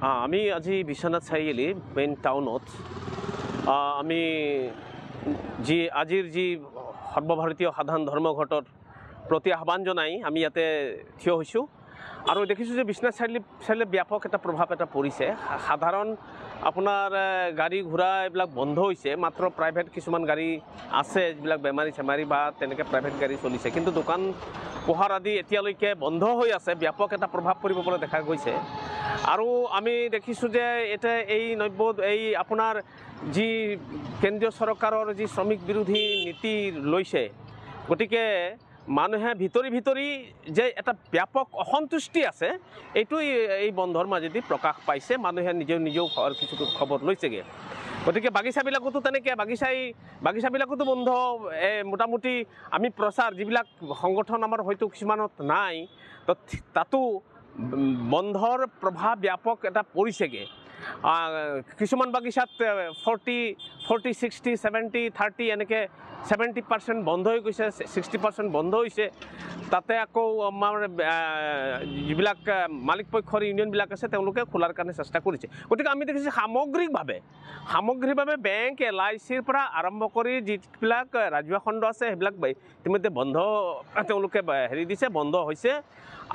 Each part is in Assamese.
আমি আজি বিশ্বনাথ চাৰিআলি মেইন টাউনত আমি আজিৰ সৰ্বভাৰতীয় সাধাৰণ ধৰ্মঘটৰ প্ৰতি আহ্বান জনাই আমি ইয়াতে থিয় হৈছোঁ আৰু দেখিছোঁ যে বিশ্বনাথ চাৰিআলি ব্যাপক এটা প্ৰভাৱ পৰিছে। সাধাৰণ আপোনাৰ গাড়ী ঘোঁৰা এইবিলাক বন্ধ হৈছে, মাত্ৰ প্ৰাইভেট কিছুমান গাড়ী আছে যিবিলাক বেমাৰী বা তেনেকৈ প্ৰাইভেট গাড়ী চলিছে, কিন্তু দোকান পোহাৰ আদি এতিয়ালৈকে বন্ধ হৈ আছে। ব্যাপক এটা প্ৰভাৱ পৰিব পৰা দেখা গৈছে। আৰু আমি দেখিছোঁ যে এতিয়া এই আপোনাৰ যি কেন্দ্ৰীয় চৰকাৰৰ যি শ্ৰমিক বিৰোধী নীতি লৈছে, গতিকে মানুহে ভিতৰি যে এটা ব্যাপক অসন্তুষ্টি আছে, এইটোই এই বন্ধৰ মাজেদি প্ৰকাশ পাইছে। মানুহে নিজেও কিছু খবৰ লৈছেগৈ। গতিকে বাগিচাবিলাকতো তেনেকৈ বাগিচাবিলাকতো বন্ধ। মোটামুটি আমি প্ৰচাৰ যিবিলাক সংগঠন আমাৰ হয়তো কিছুমানত নাই, তো তাতো বন্ধৰ প্ৰভাৱ ব্যাপক এটা পৰিছেগৈ। কিছুমান বাগিচাত 40, 60, 70, 30 এনেকৈ 70% বন্ধ হৈ গৈছে, 60% বন্ধ হৈছে। তাতে আকৌ আমাৰ যিবিলাক মালিক পক্ষৰ ইউনিয়নবিলাক আছে তেওঁলোকে খোলাৰ কাৰণে চেষ্টা কৰিছে। গতিকে আমি দেখিছোঁ সামগ্ৰিকভাৱে বেংক, LICৰ পৰা আৰম্ভ কৰি যিবিলাক ৰাজহুৱা খণ্ড আছে সেইবিলাক ইতিমধ্যে বন্ধ তেওঁলোকে দিছে, বন্ধ হৈছে।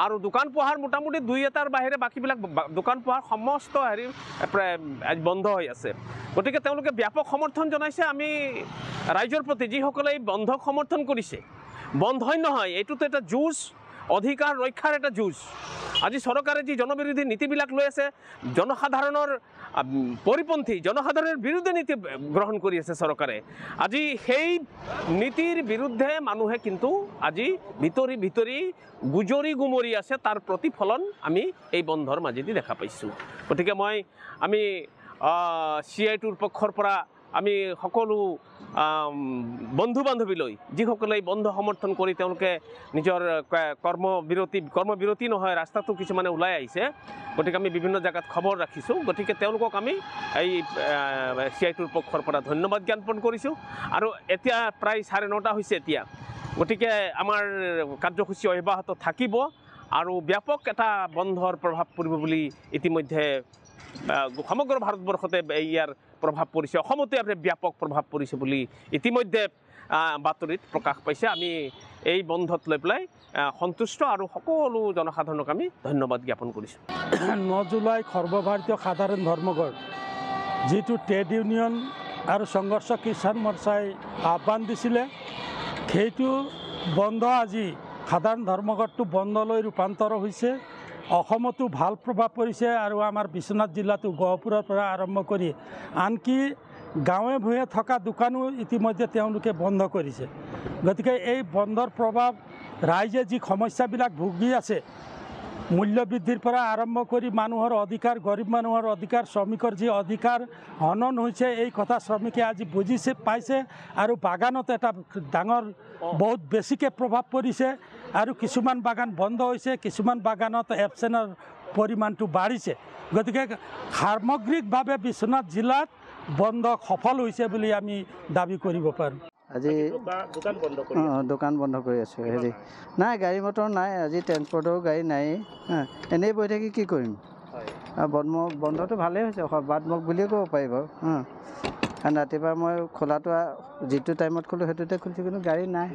আৰু দোকান পোহাৰ মোটামুটি 2-এটাৰ বাহিৰে বাকীবিলাক দোকান পোহাৰ সমস্ত বন্ধ হৈ আছে। গতিকে তেওঁলোকে ব্যাপক সমৰ্থন জনাইছে আমি ৰাইজৰ প্ৰতি, যিসকলে এই বন্ধক সমৰ্থন কৰিছে। বন্ধই নহয়, এইটোতো এটা যুঁজ, অধিকাৰ ৰক্ষাৰ এটা যুঁজ। আজি চৰকাৰে যি জনবিৰোধী নীতিবিলাক লৈ আছে, জনসাধাৰণৰ পৰিপন্থী, জনসাধাৰণৰ বিৰুদ্ধে নীতি গ্ৰহণ কৰি আছে চৰকাৰে। আজি সেই নীতিৰ বিৰুদ্ধে মানুহে কিন্তু আজি ভিতৰি গুজৰি গুমৰি আছে। তাৰ প্ৰতিফলন আমি এই বন্ধৰ মাজেদি দেখা পাইছোঁ। গতিকে আমি CI2ৰ পক্ষৰ পৰা আমি সকলো বন্ধু বান্ধৱীলৈ, যিসকলে এই বন্ধ সমৰ্থন কৰি তেওঁলোকে নিজৰ কৰ্মবিৰতি নহয়, ৰাস্তাটো কিছুমানে ওলাই আহিছে। গতিকে আমি বিভিন্ন জেগাত খবৰ ৰাখিছোঁ। গতিকে তেওঁলোকক আমি এই CI2ৰ পক্ষৰ পৰা ধন্যবাদ জ্ঞাপন কৰিছোঁ। আৰু এতিয়া প্ৰায় 9:30 হৈছে এতিয়া। গতিকে আমাৰ কাৰ্যসূচী অব্যাহত থাকিব আৰু ব্যাপক এটা বন্ধৰ প্ৰভাৱ পৰিব বুলি ইতিমধ্যে সমগ্ৰ ভাৰতবৰ্ষতে ইয়াৰ প্ৰভাৱ পৰিছে। অসমতো ইয়াৰ ব্যাপক প্ৰভাৱ পৰিছে বুলি ইতিমধ্যে বাতৰিত প্ৰকাশ পাইছে। আমি এই বন্ধত লৈ পেলাই সন্তুষ্ট আৰু সকলো জনসাধাৰণক আমি ধন্যবাদ জ্ঞাপন কৰিছোঁ। 9 জুলাই সৰ্বভাৰতীয় সাধাৰণ ধৰ্মঘট, যিটো ট্ৰেড ইউনিয়ন আৰু সংঘৰ্ষ কিষাণ মৰ্চাই আহ্বান দিছিলে, সেইটো বন্ধ আজি সাধাৰণ ধৰ্মঘটটো বন্ধলৈ ৰূপান্তৰ হৈছে। অসমতো ভাল প্ৰভাৱ পৰিছে আৰু আমাৰ বিশ্বনাথ জিলাতো গহপুৰৰ পৰা আৰম্ভ কৰি আনকি গাঁৱে ভূঞে থকা দোকানো ইতিমধ্যে তেওঁলোকে বন্ধ কৰিছে। গতিকে এই বন্ধৰ প্ৰভাৱ ৰাইজে যি সমস্যাবিলাক ভুগি আছে, মূল্য বৃদ্ধিৰ পৰা আৰম্ভ কৰি মানুহৰ অধিকাৰ, গৰীব মানুহৰ অধিকাৰ, শ্ৰমিকৰ যি অধিকাৰ হনন হৈছে, এই কথা শ্ৰমিকে আজি পাইছে। আৰু বাগানত এটা ডাঙৰ বহুত বেছিকৈ প্ৰভাৱ পৰিছে আৰু কিছুমান বাগান বন্ধ হৈছে, কিছুমান বাগানত এবচেণ্টৰ পৰিমাণটো বাঢ়িছে। গতিকে সামগ্ৰিকভাৱে বিশ্বনাথ জিলাত বন্ধ সফল হৈছে বুলি আমি দাবী কৰিব পাৰোঁ। আজি দোকান বন্ধ কৰি আছোঁ। হেৰি নাই, গাড়ী মটৰ নাই, আজি ট্ৰেন্সপৰ্টৰো গাড়ী নাই। এনেই বহি থাকি কি কৰিম? বন্ধটো ভালেই হৈছে, বাদমক বুলিয়ে ক'ব পাৰি বাৰু। কাৰণ ৰাতিপুৱা মই খোলাটো যিটো টাইমত খোলোঁ সেইটোতে খুলিছোঁ, কিন্তু গাড়ী নাই।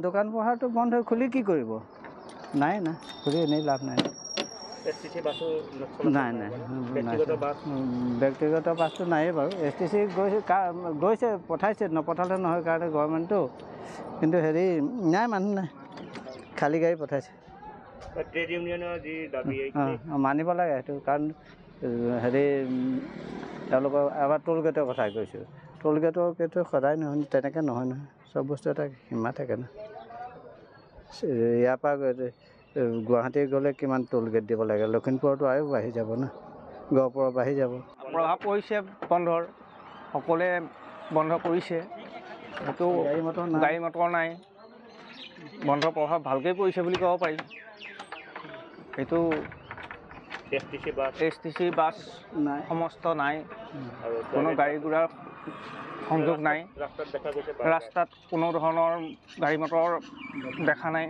দোকান পোহাৰটো বন্ধ হৈ খুলি কি কৰিব? নাই খুলি এনেই লাভ নাই। নাই ব্যক্তিগত বাছটো নায়েই বাৰু। STC গৈছে, পঠাইছে, নপঠালে নহয় কাৰণে গভৰ্ণমেণ্টটো। কিন্তু হেৰি নাই, মানুহ নাই, খালী গাড়ী পঠাইছে। মানিব লাগে সেইটো, কাৰণ হেৰি তেওঁলোকৰ এবাৰ টোল গেটৰ কথা কৈছোঁ। টোল গেটৰ সদায় নহয়, তেনেকৈ নহয়। চব বস্তু এটা সীমা থাকে ন। ইয়াৰ পৰা গুৱাহাটী গ'লে কিমান টোল গেট দিব লাগে, লখিমপুৰতো আৰু বাঢ়ি যাব ন, গহপুৰৰ বাঢ়ি যাব। প্ৰভাৱ পৰিছে বন্ধৰ, সকলোৱে বন্ধ কৰিছে। সেইটো গাড়ী মটৰ নাই, বন্ধৰ প্ৰভাৱ ভালকৈ পৰিছে বুলি ক'ব পাৰি। সেইটো STC বাছ সমস্ত নাই, কোনো গাড়ী ঘোঁৰাৰ সংযোগ নাই। ৰাস্তাত কোনো ধৰণৰ গাড়ী মটৰ দেখা নাই।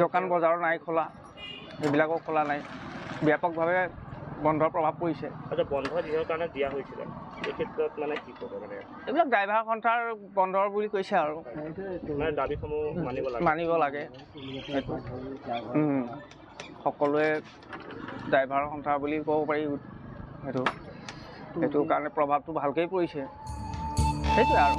দোকান বজাৰ নাই খোলা, সেইবিলাকো খোলা নাই। ব্যাপকভাৱে বন্ধৰ প্ৰভাৱ পৰিছে। আচ্ছা, বন্ধ যিহৰ কাৰণে দিয়া হৈছিলে এই ক্ষেত্ৰত মানে কি ক'ব, মানে এইবিলাক ড্ৰাইভাৰ সন্থাৰ বন্ধৰ বুলি কৈছে আৰু মানে দাবীসমূহ মানিব লাগে। সকলোৱে ড্ৰাইভাৰ সন্থা বুলি ক'ব পাৰি। সেইটো কাৰণে প্ৰভাৱটো ভালকেই পৰিছে, সেইটোৱে আৰু।